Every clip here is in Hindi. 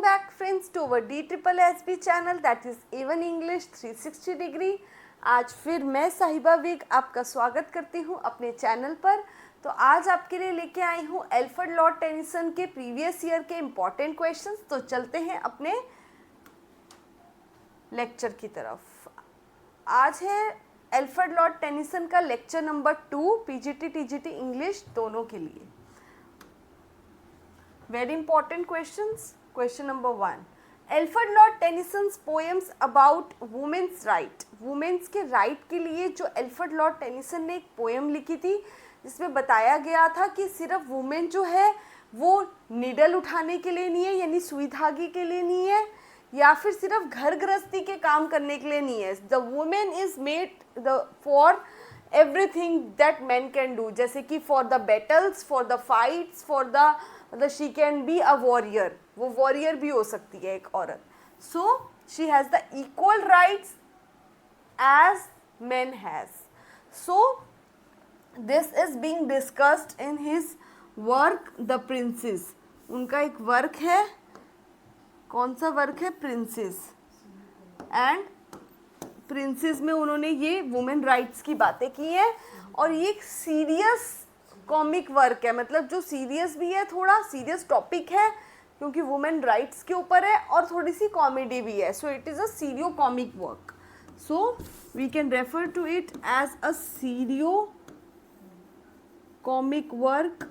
back friends to our DSSB channel that is even English 360 degree। आज फिर मैं साहिबा विग आपका स्वागत करती हूँ अपने चैनल पर। तो आज आपके लिए लेके आई हूँ एल्फ्रेड लॉर्ड टेनिसन के प्रीवियस ईयर के इम्पॉर्टेंट क्वेश्चंस। तो चलते हैं अपने लेक्चर की तरफ। आज है एल्फ्रेड लॉर्ड टेनिसन का lecture number 2 PGT TGT English दोनों के लिए। Very important questions. Question number 1. Alfred Lord Tennyson's poems about women's right. Women's के right के लिए जो एल्फ्रेड लॉर्ड टेनिसन ने एक पोएम लिखी थी जिसमें बताया गया था कि सिर्फ वुमेन जो है वो नीडल उठाने के लिए नहीं है, यानी सुई धागे के लिए नहीं है, या फिर सिर्फ घर गृहस्थी के काम करने के लिए नहीं है। The women is made for everything that man can do, जैसे कि for the battles, for the fights, for the मतलब she can be a warrior, वो वॉरियर भी हो सकती है एक औरत। So she has the equal rights as man has. So this is being discussed in his work the princess. उनका एक वर्क है, कौन सा वर्क है? प्रिंसेस। एंड प्रिंसेस में उन्होंने ये वुमेन राइट्स की बातें की हैं और ये एक सीरियस कॉमिक वर्क है, मतलब जो सीरियस भी है, थोड़ा सीरियस टॉपिक है क्योंकि वुमेन राइट्स के ऊपर है और थोड़ी सी कॉमेडी भी है। So it is a serio comic work. So we can refer to it as a serio comic work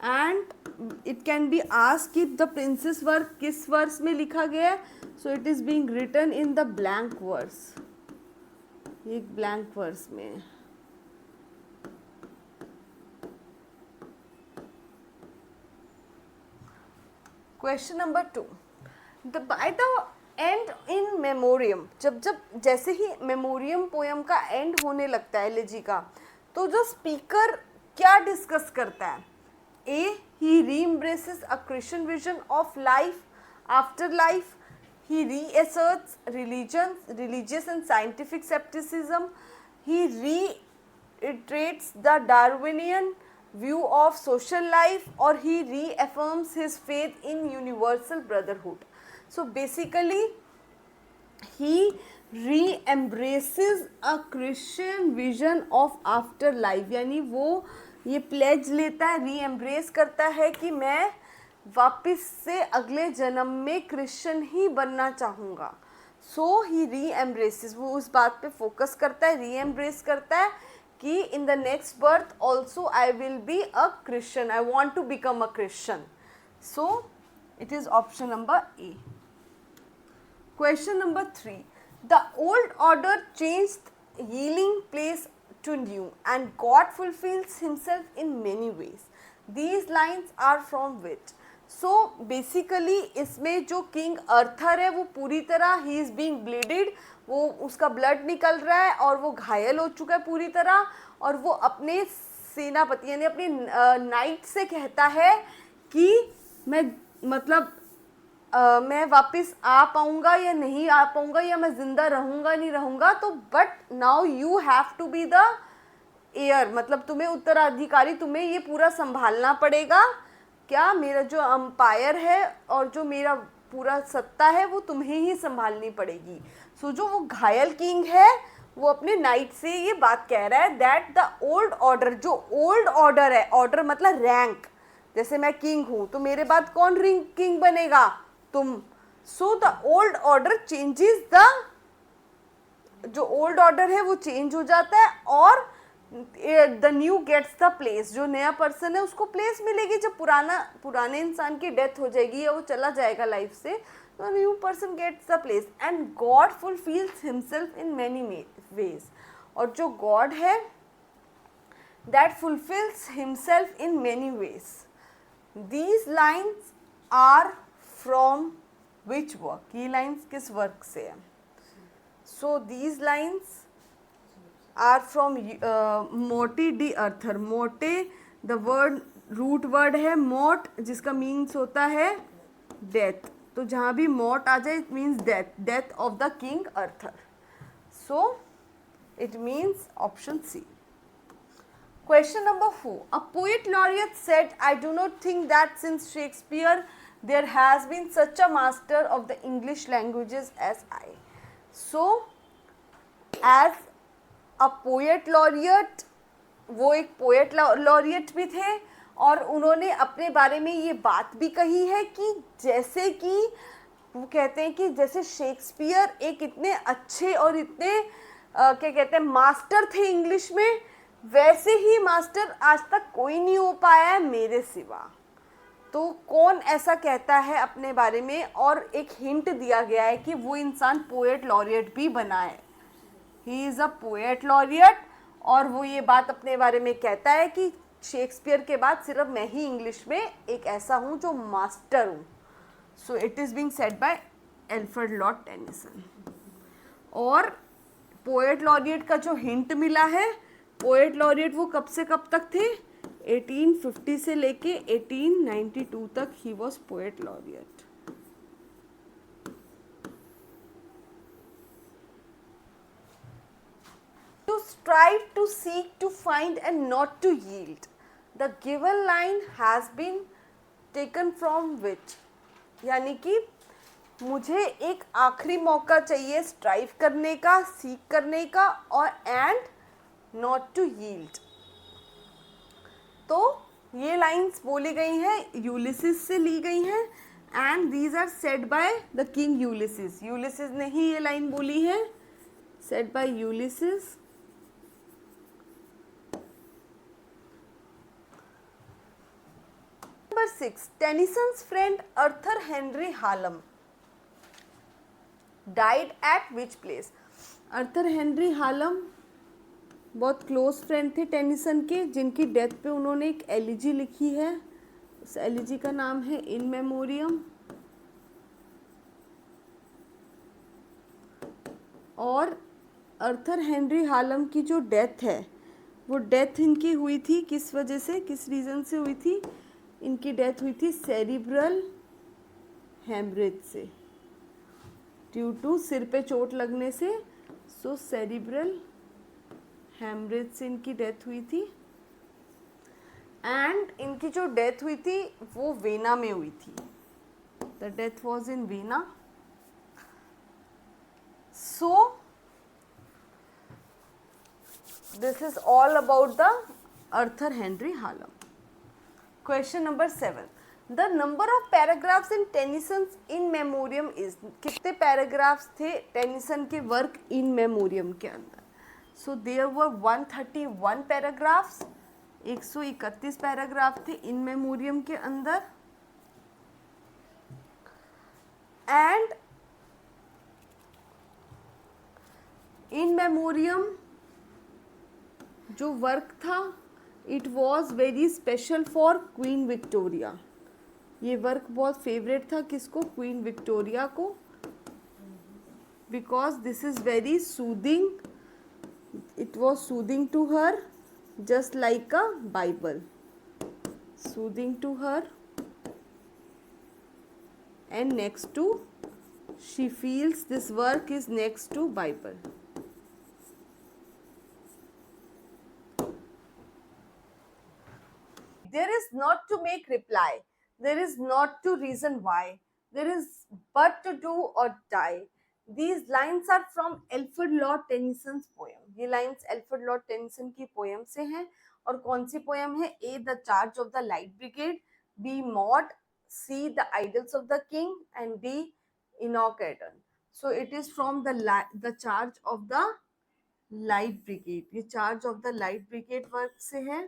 and it can be asked if the princess work किस वर्स में लिखा गया है। So it is being written in the blank verse, ये ब्लैंक वर्स में है। Question number 2। By the end In Memoriam, जब जैसे ही मेमोरियम पोयम का एंड होने लगता है एलिजी का, तो जो स्पीकर क्या डिस्कस करता है? A, he reembraces a Christian vision of life after life, he reasserts religious and scientific skepticism, he reiterates the Darwinian view of social life, or he reaffirms his faith in universal brotherhood. So basically he re-embraces a Christian vision of after life, यानी वो ये प्लेज लेता है, री-एम्ब्रेस करता है कि मैं वापस से अगले जन्म में क्रिश्चियन ही बनना चाहूँगा। सो ही री एम्ब्रेसेस, वो उस बात पे फोकस करता है, री एम्ब्रेस करता है कि in the next birth also I will be a Christian, I want to become a Christian. So it is option number A. Question number 3। The old order changed yielding place to new and God fulfills himself in many ways. These lines are from which? So basically इसमें जो किंग अर्थर है वो पूरी तरह ही इज़ बीइंग ब्लीडेड, वो उसका ब्लड निकल रहा है और वो घायल हो चुका है पूरी तरह, और वो अपने सेनापति यानी अपने नाइट से कहता है कि मैं मतलब मैं वापस आ पाऊँगा या नहीं आ पाऊँगा, या मैं ज़िंदा रहूँगा नहीं रहूँगा, तो but now you have to be the heir, मतलब तुम्हें उत्तराधिकारी, तुम्हें ये पूरा संभालना पड़ेगा। क्या? मेरा जो अंपायर है और जो मेरा पूरा सत्ता है वो तुम्हें ही संभालनी पड़ेगी। सो जो वो घायल किंग है वो अपने नाइट से ये बात कह रहा है दैट द ओल्ड ऑर्डर, जो ओल्ड ऑर्डर है, ऑर्डर मतलब रैंक, जैसे मैं किंग हूँ तो मेरे बाद कौन किंग बनेगा? तुम। So the old order changes, the जो ओल्ड ऑर्डर है वो चेंज हो जाता है और the new gets the place, जो नया पर्सन है उसको प्लेस मिलेगी। जब पुराने इंसान की डेथ हो जाएगी या वो चला जाएगा लाइफ से, तो new person gets the place and God fulfils himself in many ways. और जो गॉड है that fulfils himself in many ways. These lines are from which work? ये लाइन्स किस वर्क से है? So these lines are from Morte d Arthur. Morte the word root word है मोट, जिसका मीन्स होता है डेथ, तो जहाँ भी मोट आ जाए it means death, death of the king Arthur. So it means option C. Question number 4। A poet laureate said, I do not think that since Shakespeare there has been such a master of the English languages as I. So as a poet laureate, वो एक पोएट लॉरियट भी थे और उन्होंने अपने बारे में ये बात भी कही है कि जैसे कि वो कहते हैं कि जैसे शेक्सपियर एक इतने अच्छे और इतने क्या कहते हैं मास्टर थे इंग्लिश में, वैसे ही मास्टर आज तक कोई नहीं हो पाया है मेरे सिवा। तो कौन ऐसा कहता है अपने बारे में, और एक हिंट दिया गया है कि वो इंसान पोएट लॉरियट भी बना है। He is a poet laureate और वो ये बात अपने बारे में कहता है कि शेक्सपियर के बाद सिर्फ मैं ही इंग्लिश में एक ऐसा हूँ जो मास्टर हूँ। सो it is being said bye Alfred Lord Tennyson. और पोएट लॉरियट का जो हिंट मिला है, पोएट लॉरियट वो कब से कब तक थे, 1850 से लेके 1892 तक he was poet laureate. To strive, to seek, to find and not to yield. The given line has been taken from which? यानी कि मुझे एक आखिरी मौका चाहिए स्ट्राइव करने का, सीख करने का और एंड नॉट टू यील्ड। तो ये लाइंस बोली गई हैं यूलिसिस से ली गई हैं and these are said by the king Ulysses. Ulysses ने ही ये लाइन बोली है, said by Ulysses. Number 6, Tennyson's friend Arthur Henry Hallam died at which place? Arthur Henry Hallam बहुत क्लोज फ्रेंड थे टेनिसन के, जिनकी डेथ पे उन्होंने एक एलिजी लिखी है। उस एलिजी का नाम है इन मेमोरियम। और अर्थर हेनरी हालम की जो डेथ है, वो डेथ इनकी हुई थी किस वजह से, किस रीज़न से हुई थी? इनकी डेथ हुई थी सेरिब्रल हेमरेज से, ड्यू टू सिर पे चोट लगने से। सो सेरिब्रल हेमरेज से इनकी डेथ हुई थी एंड इनकी जो डेथ हुई थी वो वेना में हुई थी। The death was in Vienna. So this is all about the Arthur Henry Hallam. Question number 7. The number of paragraphs in Tennyson's In Memoriam is? कितने पैराग्राफ्स थे टेनिसन के वर्क इन मेमोरियम के अंदर? So there were 131 paragraphs, 131 paragraph थे इन मेमोरियम के अंदर। एंड इन मेमोरियम जो वर्क था, it was very special for Queen Victoria. ये वर्क बहुत फेवरेट था किसको? क्वीन विक्टोरिया को। Because this is very soothing, it was soothing to her just like a Bible, soothing to her and next to, she feels this work is next to Bible. There is not to make reply, there is not to reason why, there is but to do or die. These lines are from Alfred Lord Tennyson's poem. ये lines Alfred Lord Tennyson की poem से हैं। और कौन सी poem है? A. The Charge of the Light Brigade, B. Maud, C. The Idylls of the King and D. Enoch Arden. So it is from the Charge of the Light Brigade. ये Charge of the Light Brigade work से है।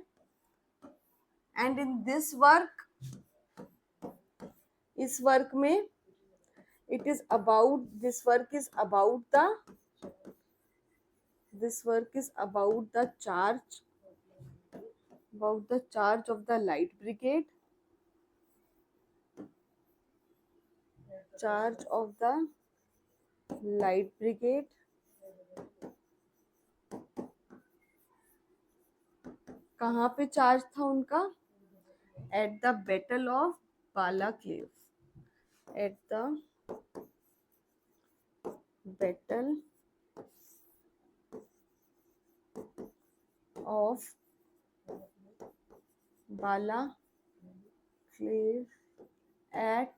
एंड इन दिस वर्क, इस वर्क में it is about, this work is about the charge, about the charge of the light brigade, charge of the light brigade. कहाँ पे चार्ज था उनका? at the battle of Balaclave, at the battle of Balaclave at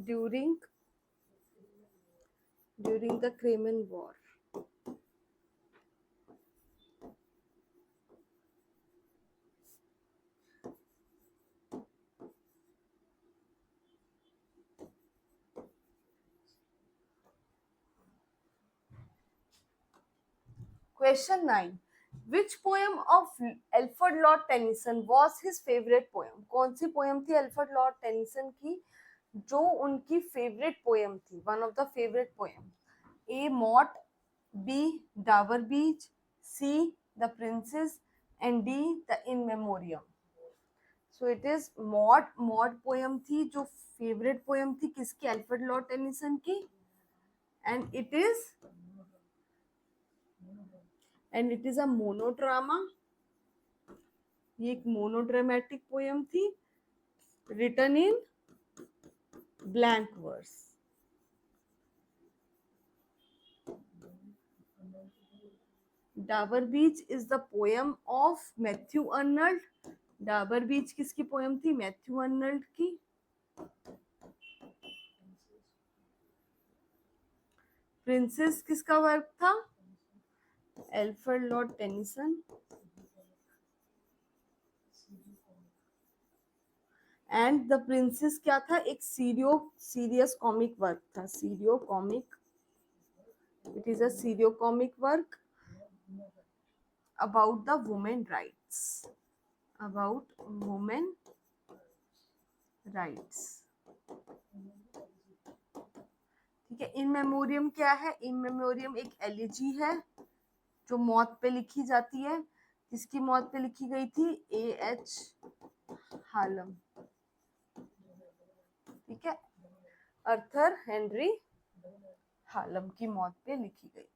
during the Crimean War. Question 9. Which poem of Alfred Lord Tennyson was his favorite poem? कौन सी poem थी Alfred Lord Tennyson की जो उनकी favorite poem थी? One of the favorite poem. A. Mort, B. Dover Beach, C. The Princess, and D. The In Memoriam. So it is Mort. Mort poem थी जो favorite poem थी किसकी? Alfred Lord Tennyson की. And it is a monodrama. ये एक मोनोड्रामेटिक पोयम थी written in blank verse. Dover Beach is the poem of Matthew Arnold. Dover Beach किसकी पोयम थी? मैथ्यू अर्नल्ड की. प्रिंसेस किसका वर्क था? Alfred Lord Tennyson. And the princess क्या था? एक सीरियस कॉमिक वर्क था. Serio comic. It is a serio comic work about the women rights. About women rights. ठीक है. इन मेमोरियम क्या है? इन मेमोरियम एक एलिजी है जो मौत पे लिखी जाती है. किसकी मौत पे लिखी गई थी? A.H. हालम. ठीक है. अर्थर हेनरी हालम की मौत पे लिखी गई थी.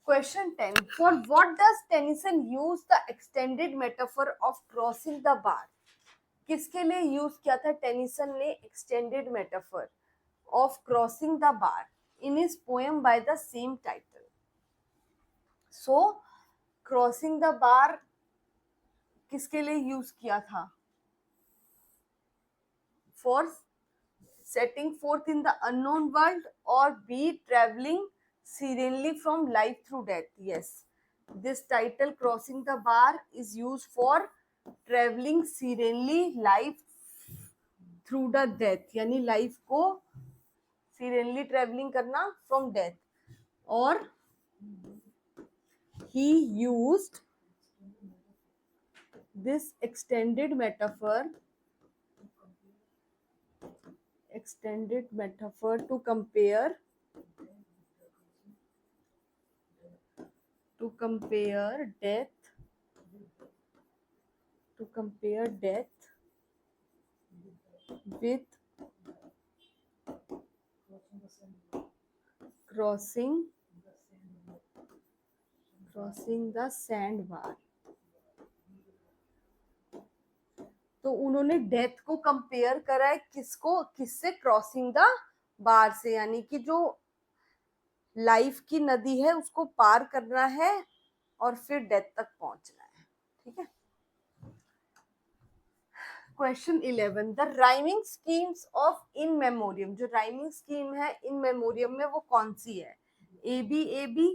Question 10. For what does Tennyson use the extended metaphor of crossing the bar? किसके लिए यूज किया था टेनिसन ने extended metaphor of crossing the bar in his poem by the same title? So crossing the bar किसके लिए यूज किया था? For setting forth in the unknown world or be traveling serenely from life through death. Yes, this title crossing the bar is used for traveling serenely life through the death, यानी लाइफ को serenely traveling करना from death. और he used this extended metaphor to compare death with crossing the sandbar. तो उन्होंने डेथ को कंपेयर करा है किससे? क्रॉसिंग द बार से, यानी कि जो लाइफ की नदी है उसको पार करना है और फिर डेथ तक पहुंचना है. ठीक है. Question 11. The rhyming schemes of In Memoriam. जो राइमिंग स्कीम है इन मेमोरियम में वो कौन सी है? A B A B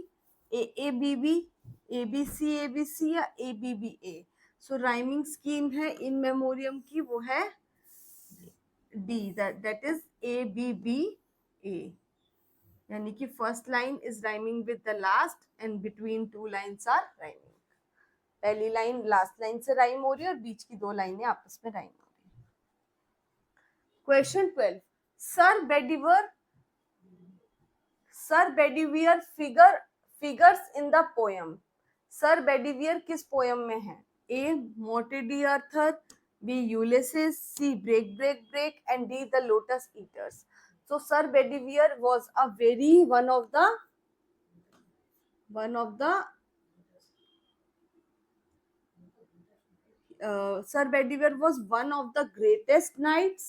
B, A B C या A B B A? So rhyming scheme है इन मेमोरियम की वो है D. That is A B B A. यानी कि first line is rhyming with the last and between two lines are rhyming. पहली लाइन लास्ट लाइन से राइम हो रही है और बीच की दो लाइनें आपस में राइम हो रही है. Question 12. Sir Bedivere figures in the poem. Sir Bedivere किस पोएम में है? A. Morte d Arthur, B. Ulysses, C. Break and D. The Lotus Eaters. So Sir Bedivere was a very one of the Sir Bedivere was one of the greatest knights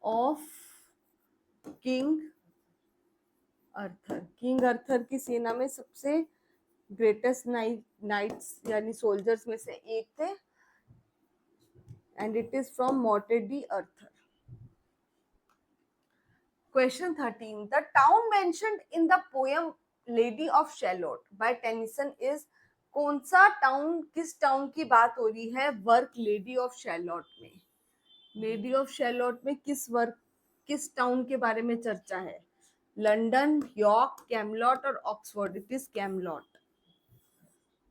of King Arthur, King Arthur की सेना में सबसे ग्रेटेस्ट नाइट्स यानी सोल्जर्स में से एक थे, and it is from Morte d Arthur. Question 13. The town mentioned in the poem Lady of Shalott by Tennyson is कौन सा टाउन, किस टाउन की बात हो रही है वर्क लेडी ऑफ शैलोट में? लेडी ऑफ शैलोट में किस टाउन के बारे में चर्चा है? लंदन, यॉर्क, कैमलॉट और Oxford. It is Camelot.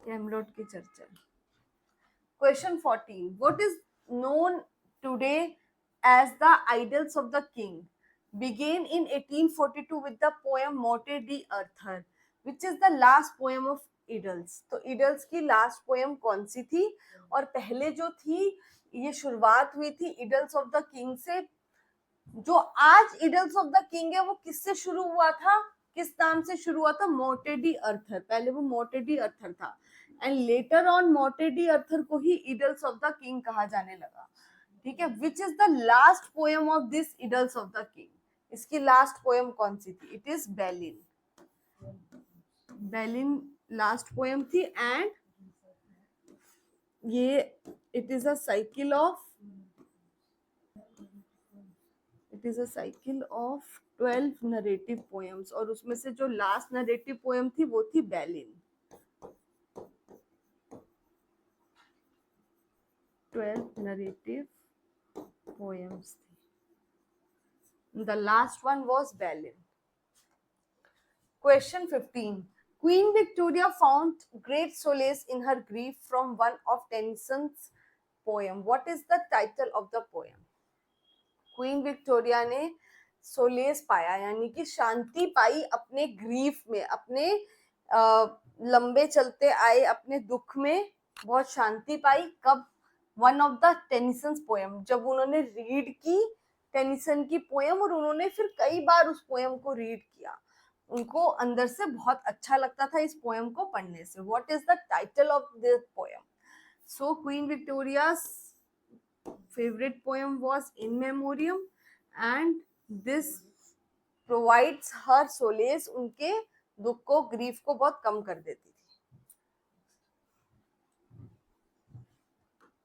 Camelot की चर्चा. Question 14. What is known today as the Idyls of the King began in 1842 with the poem Morte d Arthur, which is the last poem of Idyls. तो Idyls की लास्ट पोएम कौन सी थी? और पहले जो थी, ये शुरुआत हुई थी Idyls of the King से. जो आज Idyls of the King है वो किससे शुरू हुआ था, किस नाम से शुरू हुआ था? Morte d Arthur. पहले वो मोर्टे डी अर्थर था, and later on Morte d Arthur को ही इडल्स ऑफ द किंग कहा जाने लगा. ठीक है. Which is the last poem of this Idylls of the King? इसकी लास्ट पोएम कौन सी थी? It is Balin. Balin last poem थी, एंड ये it is a cycle of 12 narrative poems, और उसमें से जो लास्ट नरेटिव पोएम थी वो थी बेलिन. 12 narrative poems. The last one was Belin. Question 15. Queen Victoria found great solace in her grief from one of Tennyson's poem. What is the title of the poem? Queen Victoria ने सोलेस पाया यानी कि शांति पाई अपने ग्रीफ में, अपने लंबे चलते आए अपने दुख में बहुत शांति पाई. कब? One of the Tennyson poem, जब उन्होंने रीड की टेनिसन की पोएम और उन्होंने फिर कई बार उस पोएम को रीड किया, उनको अंदर से बहुत अच्छा लगता था इस पोएम को पढ़ने से. What is the title of this poem? So Queen Victoria's favorite poem was In Memoriam, and this provides her solace. उनके दुख को, ग्रीफ को बहुत कम कर देती थी.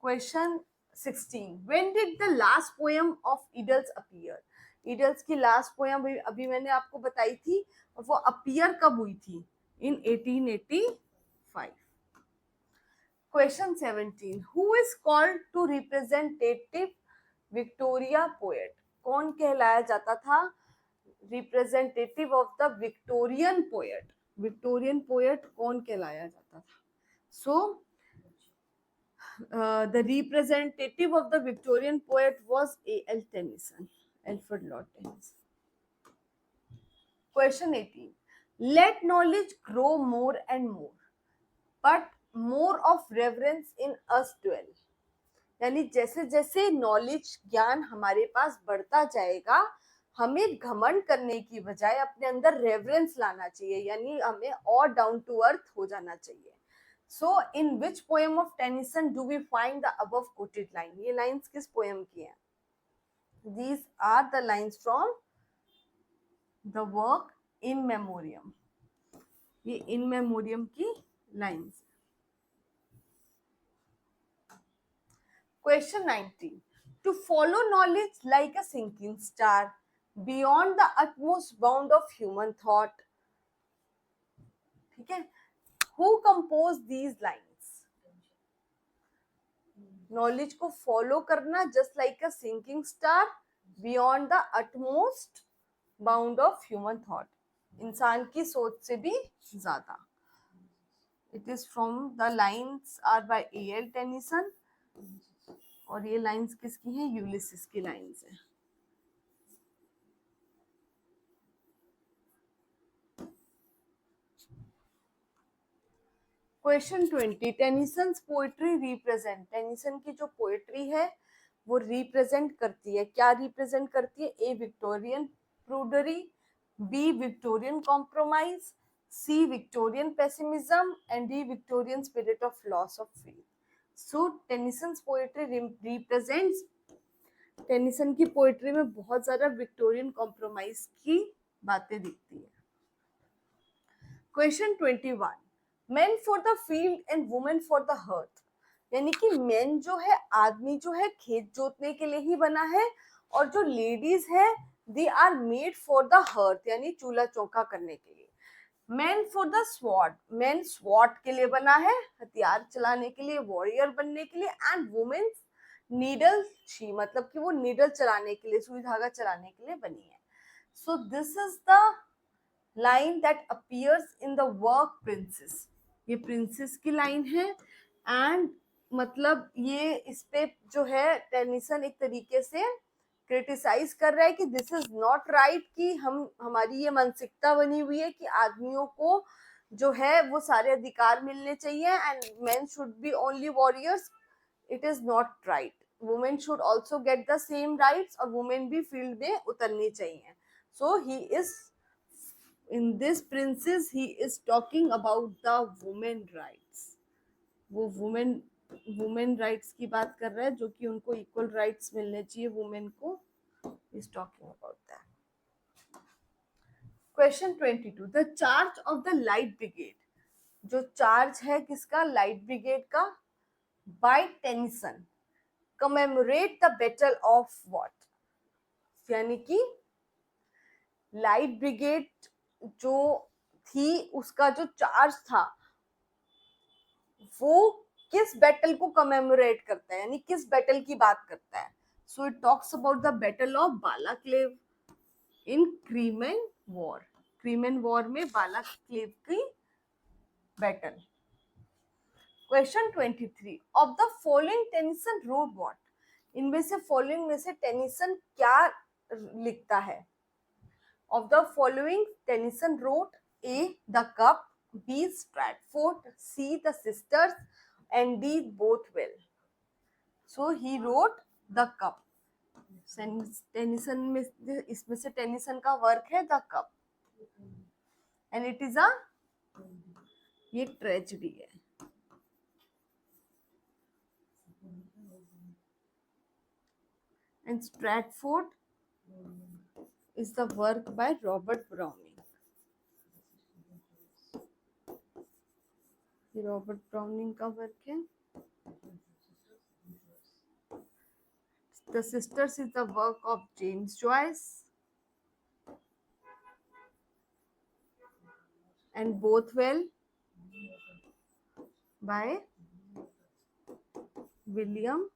Question 16. When did the last poem of Idylls appear? Idylls की लास्ट पोएम अभी मैंने आपको बताई थी, और वो अपीयर कब हुई थी? In 1885. Question 17. Who is called to representative Victoria poet? कौन कहलाया जाता था representative of the Victorian poet? Victorian poet कौन कहलाया जाता था? सो the representative of the Victorian poet was A.L. Tennyson, Alfred Lord Tennyson. Question 18. Let knowledge grow more and more, but more of reverence in us dwell. यानी जैसे जैसे नॉलेज, ज्ञान हमारे पास बढ़ता जाएगा, हमें घमंड करने की बजाय अपने अंदर रेवरेंस लाना चाहिए, यानी हमें और डाउन टू अर्थ हो जाना चाहिए. So, in which poem of Tennyson do we find the above quoted line? ये lines किस poem की हैं? These are the lines from the work In Memoriam. ये In Memoriam की lines. Question 19. To follow knowledge like a sinking star beyond the utmost bound of human thought. ठीक है? Who composed these lines? Knowledge को फॉलो करना just like a sinking star beyond the utmost bound of human thought, इंसान की सोच से भी ज्यादा. It is from the lines are by A.L. Tennyson, और ये लाइन्स किसकी हैं? यूलिसिस की लाइन्स हैं. Question 20. Tennyson's poetry represent, Tennyson की जो पोएट्री है वो रिप्रेजेंट करती है, क्या रिप्रेजेंट करती है? A Victorian prudery, B Victorian compromise, C Victorian pessimism, and D Victorian spirit of loss of faith. So Tennyson's poetry represents, Tennyson की पोएट्री में बहुत ज्यादा विक्टोरियन कॉम्प्रोमाइज की बातें दिखती है. Question 21, men for the field and women for the hearth, यानी कि मेन जो है, आदमी जो है खेत जोतने के लिए ही बना है, और जो लेडीज है they are made for the hearth, यानी चूल्हा चौका करने के लिए। Man for the sword, man sword के लिए बना है, हथियार चलाने के लिए, वॉरियर बनने के लिए, एंड वुमेन नीडल शी, मतलब कि वो नीडल चलाने के लिए, सुई धागा चलाने के लिए बनी है। सो this is the line that appears in the work princess, ये प्रिंसेस की लाइन है। एंड मतलब ये इस पे जो है टेनिसन एक तरीके से क्रिटिसाइज कर रहा है कि दिस इज नॉट राइट, कि हम हमारी ये मानसिकता बनी हुई है कि आदमियों को जो है वो सारे अधिकार मिलने चाहिए and men should be only warriors. It is not right, women should also get the same rights, और वुमेन भी फील्ड में उतरनी चाहिए। So he is in this princess he is talking about the women rights, वो वुमेन राइट्स की बात कर रहा है, जो कि उनको इक्वल राइट्स मिलने चाहिए वुमेन को, is talking about that. Question 22, the charge of the light brigade, जो चार्ज है किसका, लाइट ब्रिगेड का, by Tennyson, commemorate the battle of what, यानी कि लाइट ब्रिगेड जो थी उसका जो चार्ज था वो किस बैटल को कमेमोरेट करता है, यानी किस बैटल की बात करता है। So it talks about the battle of Balaclava in Crimean war, Crimean war में बालाक्लेव की battle. Question 23, of the following Tennyson wrote what, इनमें से फॉलोइंग में से टेनिसन क्या लिखता है। Of the following Tennyson wrote A the cup, B Stratford, C the sisters, and D both well. So he wrote the cup. Tennyson में, इसमें से टेनिसन का वर्क है the cup, and it is अ, ये ट्रेजेडी है। And Stratford is the work by Robert Browning. ये रॉबर्ट ब्राउनिंग का वर्क है। The Sisters is the work of James Joyce, and Bothwell by William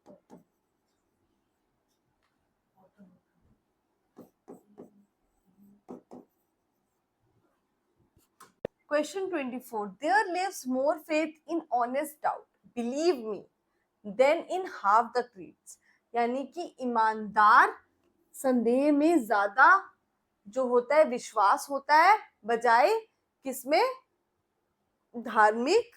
Question 24. There lives more faith in honest doubt, believe me, than in half the creeds. यानी कि ईमानदार संदेह में ज्यादा जो होता है विश्वास होता है, बजाय किसमें, धार्मिक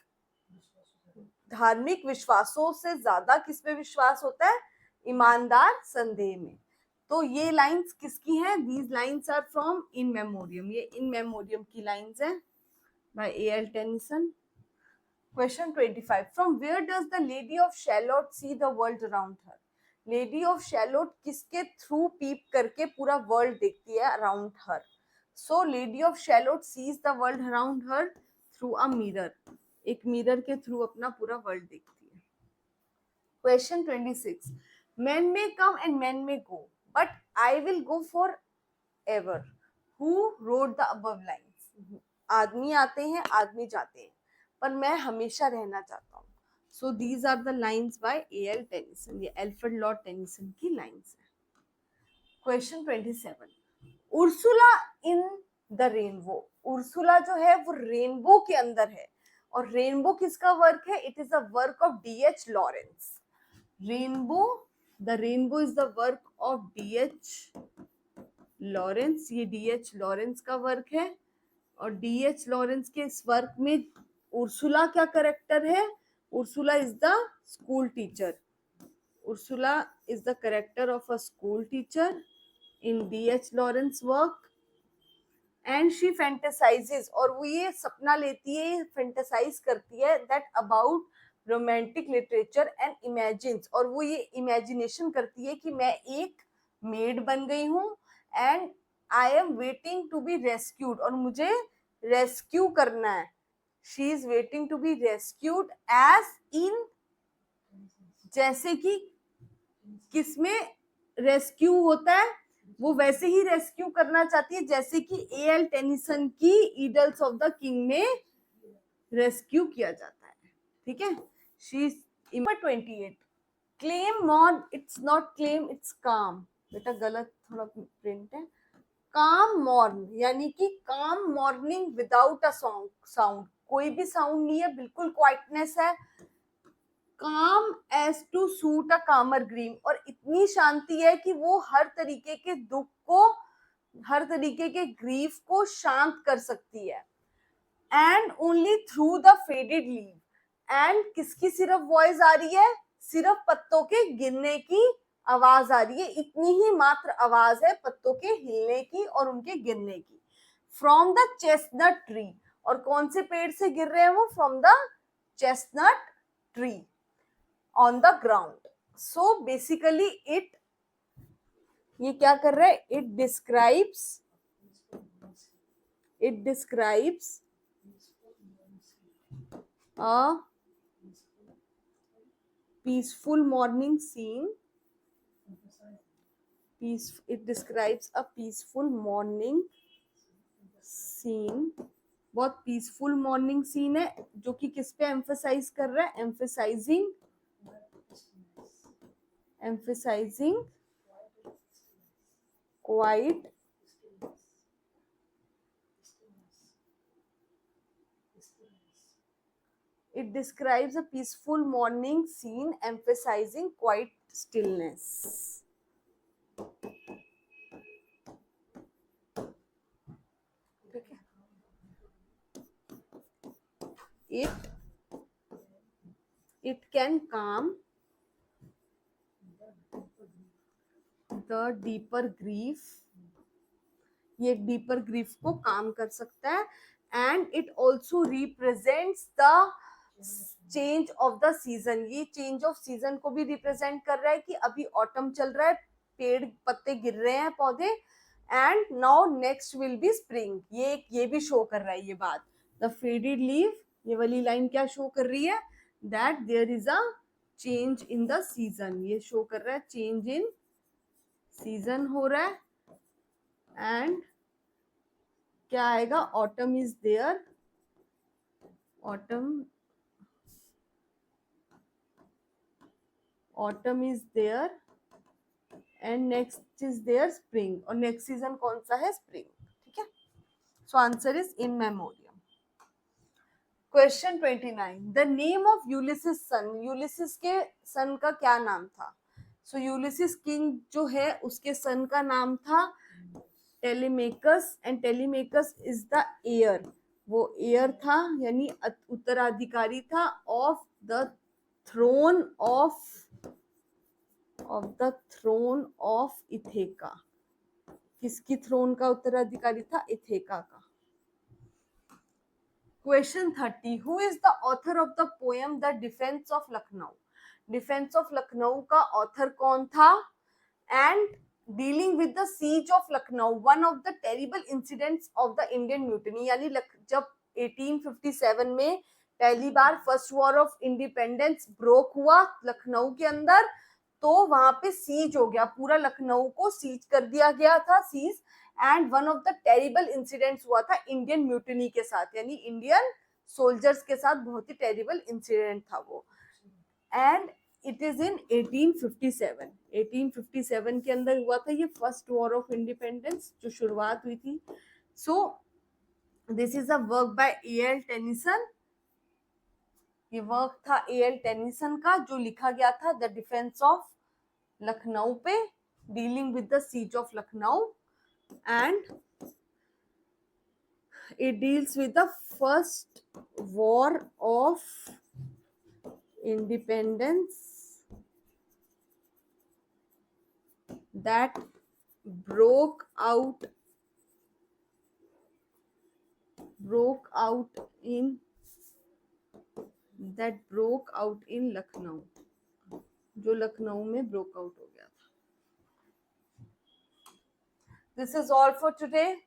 धार्मिक विश्वासों से ज्यादा किसमें विश्वास होता है, ईमानदार संदेह में। तो ये लाइंस किसकी हैं, these lines are from In Memoriam, ये इन मेमोरियम की लाइंस हैं by A.L. Tennyson. Question 25. From where does the Lady of Shalott see the world around her? Lady of Shalott किसके थ्रू पीप करके पूरा वर्ल्ड देखती है around her? So Lady of Shalott sees the world around her through a mirror. एक मिरर के थ्रू अपना पूरा वर्ल्ड देखती है। Question 26. Men may come and men may go, but I will go forever. Who wrote the above lines? आदमी आते हैं, आदमी जाते हैं, पर मैं हमेशा रहना चाहता हूँ। So these are the lines by A.L. Tennyson, ये एल्फ्रेड लॉर्ड टेनिसन की लाइन्स है। Question 27, Ursula in the Rainbow, Ursula जो है वो रेनबो के अंदर है, और रेनबो किसका वर्क है, it is the work of D.H. Lawrence. Rainbow, the rainbow is the work of D.H. Lawrence, ये D.H. लॉरेंस का वर्क है। और D.H. लॉरेंस के इस वर्क में उर्सुला क्या कैरेक्टर है, Ursula is the school teacher, Ursula is the character of a school teacher in D.H. Lawrence work. And she fantasises, और वो ये सपना लेती है, फैंटेसाइज करती है that about romantic literature and imagines, और वो ये इमेजिनेशन करती है कि मैं एक मेड बन गई हूँ and I am waiting to be rescued, और मुझे रेस्क्यू करना है, she is waiting to be rescued as in, जैसे कि किसमें रेस्क्यू होता है वो वैसे ही रेस्क्यू करना चाहती है जैसे कि एल टेनिसन की ईडल्स ऑफ द किंग में रेस्क्यू किया जाता है, ठीक है। She is 28 claim morn, it's not claim it's calm, बेटा गलत थोड़ा प्रिंट है, काम मॉर्न यानी कि काम मॉर्निंग विदाउट अ साउंड, कोई भी साउंड नहीं है, बिल्कुल क्वाइटनेस है, काम एज टू सूट अ कामर ग्रीन, और इतनी शांति है कि वो हर तरीके के दुख को, हर तरीके के ग्रीफ को शांत कर सकती है। And only through the faded leave, and किसकी सिर्फ वॉइस आ रही है, सिर्फ पत्तों के गिरने की आवाज आ रही है, इतनी ही मात्र आवाज है पत्तों के हिलने की और उनके गिरने की। फ्रॉम द चेस्टनट ट्री, और कौन से पेड़ से गिर रहे हैं वो, from the chestnut tree on the ground. So basically it, ये क्या कर रहा है, it describes a peaceful morning scene, it describes a peaceful morning scene, बहुत पीसफुल मॉर्निंग सीन है जो कि किस पे एम्फसाइज कर रहा है, emphasizing quiet it describes a peaceful morning scene emphasizing quiet stillness. ठीक है, it can calm the deeper grief, ये डीपर ग्रीफ को काम कर सकता है, and it also represents the change of the season, ये चेंज ऑफ सीजन को भी रिप्रेजेंट कर रहा है कि अभी ऑटम चल रहा है, पेड़ पत्ते गिर रहे हैं पौधे, and now next will be spring, ये भी शो कर रहा है ये बात। द फेडेड लीव, ये वाली लाइन क्या शो कर रही है, that there is a change in the season, ये शो कर रहा है चेंज इन सीजन हो रहा है, एंड क्या आएगा, autumn is there, autumn is there, and next is there spring, और नेक्स्ट सीजन कौन सा है, स्प्रिंग, ठीक है। So answer is In Memoriam. Question 29, the name of Ulysses son, Ulysses के सन का क्या नाम था। सो यूलिसिस किंग जो है उसके सन का नाम था Telemachus, and Telemachus is the heir, वो एयर था यानी उत्तराधिकारी था of the throne of Ithaca, किसकी थ्रोन का उत्तराधिकारी था, इथेका का। Question 30, who is the author of the poem the defence of Lucknow, defence of Lucknow का ऑथर कौन था, and dealing with the siege of Lucknow, one of the terrible incidents of the Indian mutiny, यानी जब 1857 में पहली बार first war of independence broke हुआ लखनऊ के अंदर, तो वहां पे सीज हो गया, पूरा लखनऊ को सीज कर दिया गया था, siege, and one of the terrible incidents हुआ था इंडियन म्यूटिनी के साथ, यानी इंडियन सोल्जर्स के साथ बहुत ही टेरिबल इंसिडेंट था वो, एंड इट इज इन 1857, 1857 के अंदर हुआ था ये फर्स्ट वॉर ऑफ इंडिपेंडेंस जो शुरुआत हुई थी। सो this is a work by AL. Tennyson, ये वर्क था ए.एल. टेनिसन का जो लिखा गया था द डिफेंस ऑफ लखनऊ पे, dealing with the siege of Lucknow, and it deals with the first war of independence that broke out in Lucknow, जो लखनऊ में ब्रोक आउट हो गया था। This is all for today.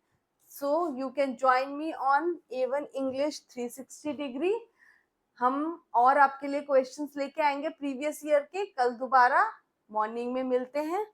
So you can join me on A1 English 360 degree. हम और आपके लिए क्वेश्चंस लेके आएंगे प्रीवियस ईयर के। कल दोबारा मॉर्निंग में मिलते हैं।